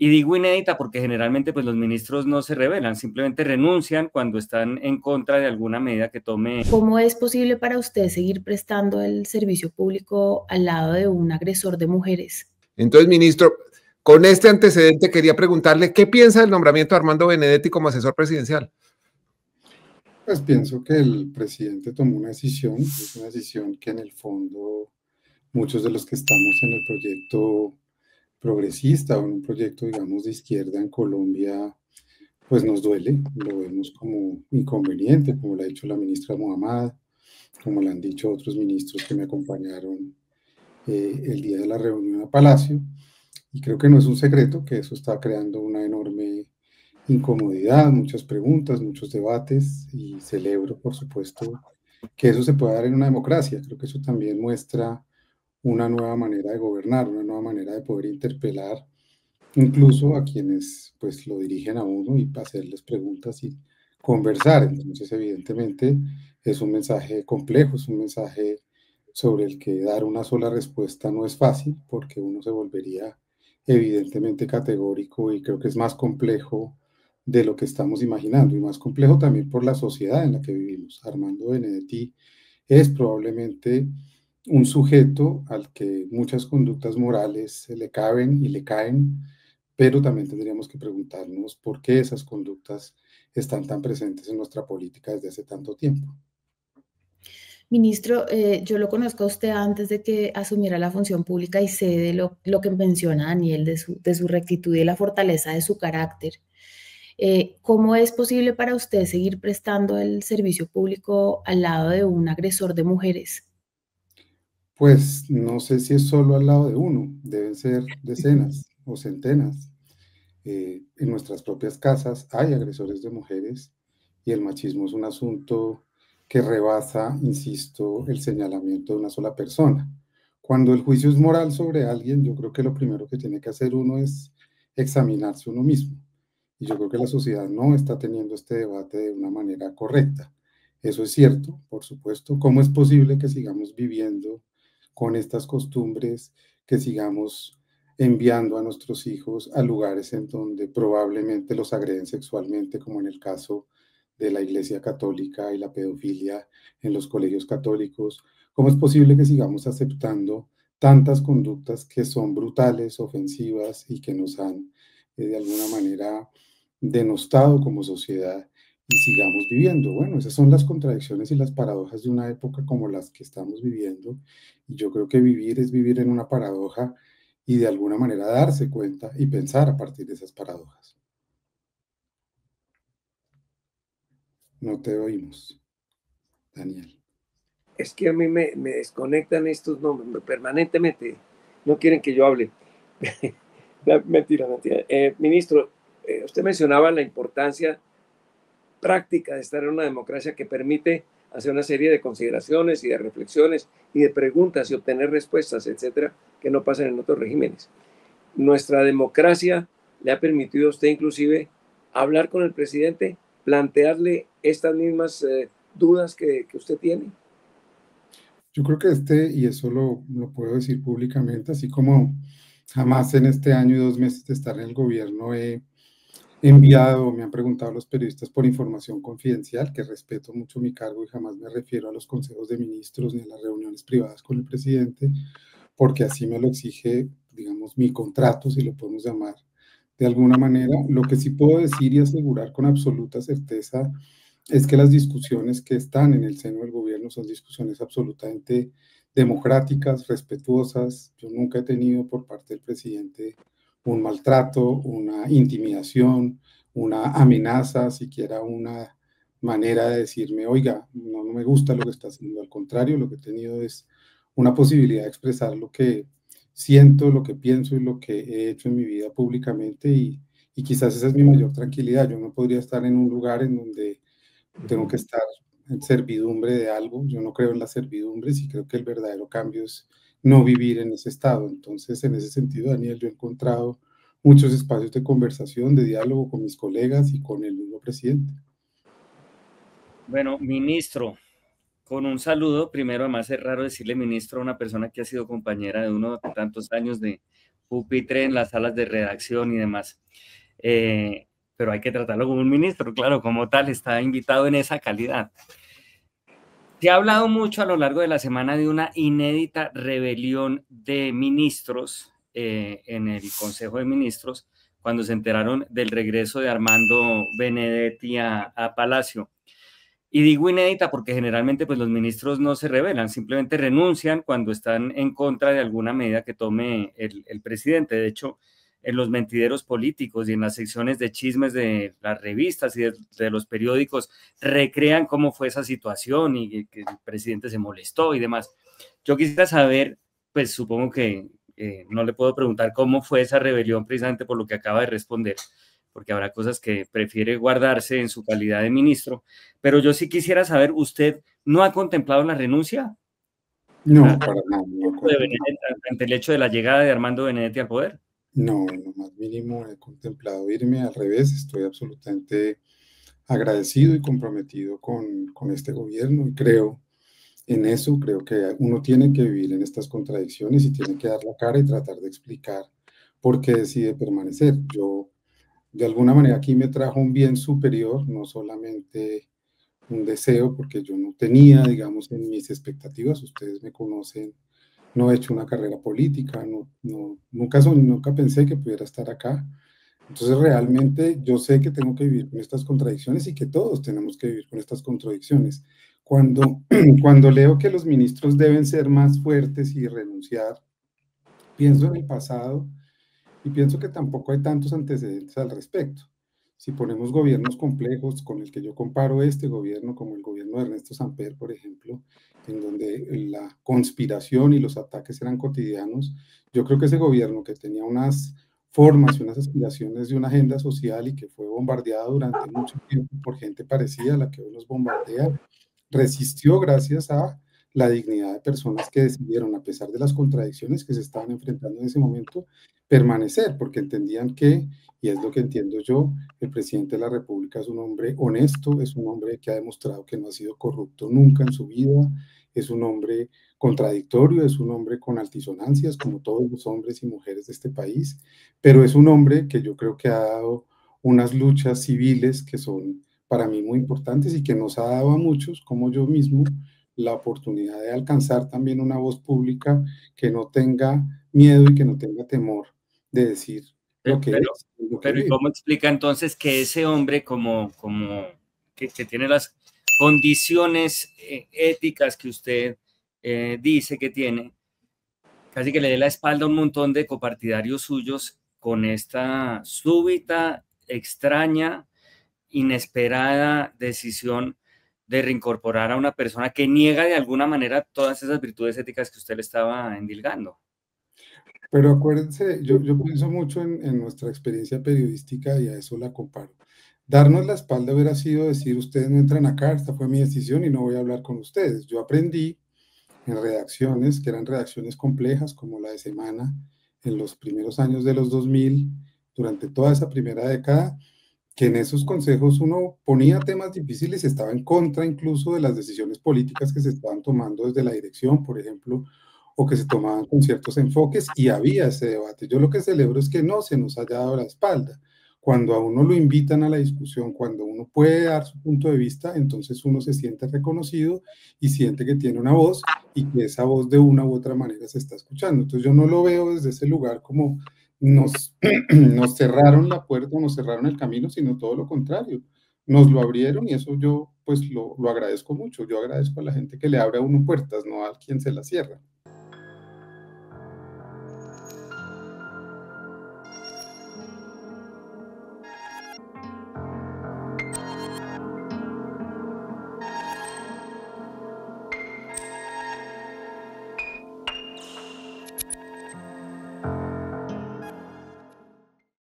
Y digo inédita porque generalmente pues los ministros no se rebelan, simplemente renuncian cuando están en contra de alguna medida que tome. ¿Cómo es posible para usted seguir prestando el servicio público al lado de un agresor de mujeres? Entonces, ministro, con este antecedente quería preguntarle qué piensa del nombramiento de Armando Benedetti como asesor presidencial. Pues pienso que el presidente tomó una decisión, es una decisión que en el fondo muchos de los que estamos en el proyecto progresista o en un proyecto, digamos, de izquierda en Colombia, pues nos duele, lo vemos como inconveniente, como lo ha dicho la ministra Muhammad, como lo han dicho otros ministros que me acompañaron el día de la reunión a Palacio, y creo que no es un secreto que eso está creando una enorme incomodidad, muchas preguntas, muchos debates, y celebro, por supuesto, que eso se pueda dar en una democracia. Creo que eso también muestra una nueva manera de gobernar, una nueva manera de poder interpelar incluso a quienes pues lo dirigen a uno y hacerles preguntas y conversar. Entonces, evidentemente, es un mensaje complejo, es un mensaje sobre el que dar una sola respuesta no es fácil, porque uno se volvería evidentemente categórico, y creo que es más complejo de lo que estamos imaginando, y más complejo también por la sociedad en la que vivimos. Armando Benedetti es probablemente un sujeto al que muchas conductas morales se le caben y le caen, pero también tendríamos que preguntarnos por qué esas conductas están tan presentes en nuestra política desde hace tanto tiempo. Ministro, yo lo conozco a usted antes de que asumiera la función pública y sé de lo que menciona Daniel, de su rectitud y de la fortaleza de su carácter. ¿Cómo es posible para usted seguir prestando el servicio público al lado de un agresor de mujeres? Pues no sé si es solo al lado de uno, deben ser decenas o centenas. En nuestras propias casas hay agresores de mujeres, y el machismo es un asunto que rebasa, insisto, el señalamiento de una sola persona. Cuando el juicio es moral sobre alguien, yo creo que lo primero que tiene que hacer uno es examinarse uno mismo. Y yo creo que la sociedad no está teniendo este debate de una manera correcta. Eso es cierto, por supuesto. ¿Cómo es posible que sigamos viviendo con estas costumbres, que sigamos enviando a nuestros hijos a lugares en donde probablemente los agreden sexualmente, como en el caso de la Iglesia Católica y la pedofilia en los colegios católicos? ¿Cómo es posible que sigamos aceptando tantas conductas que son brutales, ofensivas y que nos han de alguna manera denostado como sociedad, y sigamos viviendo? Bueno, esas son las contradicciones y las paradojas de una época como las que estamos viviendo, y yo creo que vivir es vivir en una paradoja y de alguna manera darse cuenta y pensar a partir de esas paradojas. No te oímos, Daniel. Es que a mí me desconectan estos nombres permanentemente, no quieren que yo hable. Mentira, mentira. Ministro, usted mencionaba la importancia práctica de estar en una democracia que permite hacer una serie de consideraciones y de reflexiones y de preguntas y obtener respuestas, etcétera, que no pasan en otros regímenes. Nuestra democracia le ha permitido a usted inclusive hablar con el presidente, plantearle estas mismas dudas que usted tiene. Yo creo que y eso lo puedo decir públicamente, así como jamás en este año y 2 meses de estar en el gobierno he enviado, me han preguntado los periodistas por información confidencial, que respeto mucho mi cargo y jamás me refiero a los consejos de ministros ni a las reuniones privadas con el presidente, porque así me lo exige, digamos, mi contrato, si lo podemos llamar de alguna manera. Lo que sí puedo decir y asegurar con absoluta certeza es que las discusiones que están en el seno del gobierno son discusiones absolutamente democráticas, respetuosas. Yo nunca he tenido por parte del presidente un maltrato, una intimidación, una amenaza, siquiera una manera de decirme, oiga, no me gusta lo que está haciendo. Al contrario, lo que he tenido es una posibilidad de expresar lo que siento, lo que pienso y lo que he hecho en mi vida públicamente, y quizás esa es mi mayor tranquilidad. Yo no podría estar en un lugar en donde tengo que estar en servidumbre de algo. Yo no creo en las servidumbres y creo que el verdadero cambio es no vivir en ese estado. Entonces, en ese sentido, Daniel, yo he encontrado muchos espacios de conversación, de diálogo con mis colegas y con el mismo presidente. Bueno, ministro, con un saludo. Primero, además es raro decirle ministro a una persona que ha sido compañera de uno de tantos años de pupitre en las salas de redacción y demás. Pero hay que tratarlo como un ministro, claro, como tal, está invitado en esa calidad. Se ha hablado mucho a lo largo de la semana de una inédita rebelión de ministros en el Consejo de Ministros cuando se enteraron del regreso de Armando Benedetti a Palacio. Y digo inédita porque generalmente pues, los ministros no se rebelan, simplemente renuncian cuando están en contra de alguna medida que tome el presidente. De hecho, en los mentideros políticos y en las secciones de chismes de las revistas y de los periódicos recrean cómo fue esa situación y que el presidente se molestó y demás. Yo quisiera saber, pues supongo que no le puedo preguntar cómo fue esa rebelión precisamente por lo que acaba de responder, porque habrá cosas que prefiere guardarse en su calidad de ministro, pero yo sí quisiera saber, ¿usted no ha contemplado la renuncia? No, para nada. Ante el hecho de la llegada de Armando Benedetti al poder. No, en lo más mínimo he contemplado irme, al revés, estoy absolutamente agradecido y comprometido con este gobierno y creo en eso, creo que uno tiene que vivir en estas contradicciones y tiene que dar la cara y tratar de explicar por qué decide permanecer. Yo, de alguna manera, aquí me trajo un bien superior, no solamente un deseo, porque yo no tenía, digamos, en mis expectativas, ustedes me conocen, no he hecho una carrera política, nunca pensé que pudiera estar acá. Entonces realmente yo sé que tengo que vivir con estas contradicciones y que todos tenemos que vivir con estas contradicciones. Cuando leo que los ministros deben ser más fuertes y renunciar, pienso en el pasado y pienso que tampoco hay tantos antecedentes al respecto. Si ponemos gobiernos complejos con el que yo comparo este gobierno, como el gobierno de Ernesto Samper, por ejemplo, en donde la conspiración y los ataques eran cotidianos, yo creo que ese gobierno que tenía unas formas y unas aspiraciones de una agenda social y que fue bombardeado durante mucho tiempo por gente parecida a la que hoy nos bombardea, resistió gracias a la dignidad de personas que decidieron, a pesar de las contradicciones que se estaban enfrentando en ese momento, permanecer, porque entendían que, y es lo que entiendo yo, el presidente de la República es un hombre honesto, es un hombre que ha demostrado que no ha sido corrupto nunca en su vida, es un hombre contradictorio, es un hombre con altisonancias, como todos los hombres y mujeres de este país, pero es un hombre que yo creo que ha dado unas luchas civiles que son para mí muy importantes y que nos ha dado a muchos, como yo mismo, la oportunidad de alcanzar también una voz pública que no tenga miedo y que no tenga temor de decir lo que es. Pero ¿y cómo explica entonces que ese hombre que tiene las condiciones éticas que usted dice que tiene, casi que le dé la espalda a un montón de copartidarios suyos con esta súbita, extraña, inesperada decisión de reincorporar a una persona que niega de alguna manera todas esas virtudes éticas que usted le estaba endilgando? Pero acuérdense, yo pienso mucho en nuestra experiencia periodística y a eso la comparo. Darnos la espalda hubiera sido decir, ustedes no entran acá, esta fue mi decisión y no voy a hablar con ustedes. Yo aprendí en redacciones, que eran redacciones complejas, como la de Semana, en los primeros años de los 2000, durante toda esa primera década, que en esos consejos uno ponía temas difíciles y estaba en contra incluso de las decisiones políticas que se estaban tomando desde la dirección, por ejemplo, o que se tomaban con ciertos enfoques y había ese debate. Yo lo que celebro es que no se nos haya dado la espalda. Cuando a uno lo invitan a la discusión, cuando uno puede dar su punto de vista, entonces uno se siente reconocido y siente que tiene una voz y que esa voz de una u otra manera se está escuchando. Entonces yo no lo veo desde ese lugar como nos cerraron la puerta, nos cerraron el camino, sino todo lo contrario. Nos lo abrieron y eso yo pues lo agradezco mucho. Yo agradezco a la gente que le abre a uno puertas, no a quien se las cierra.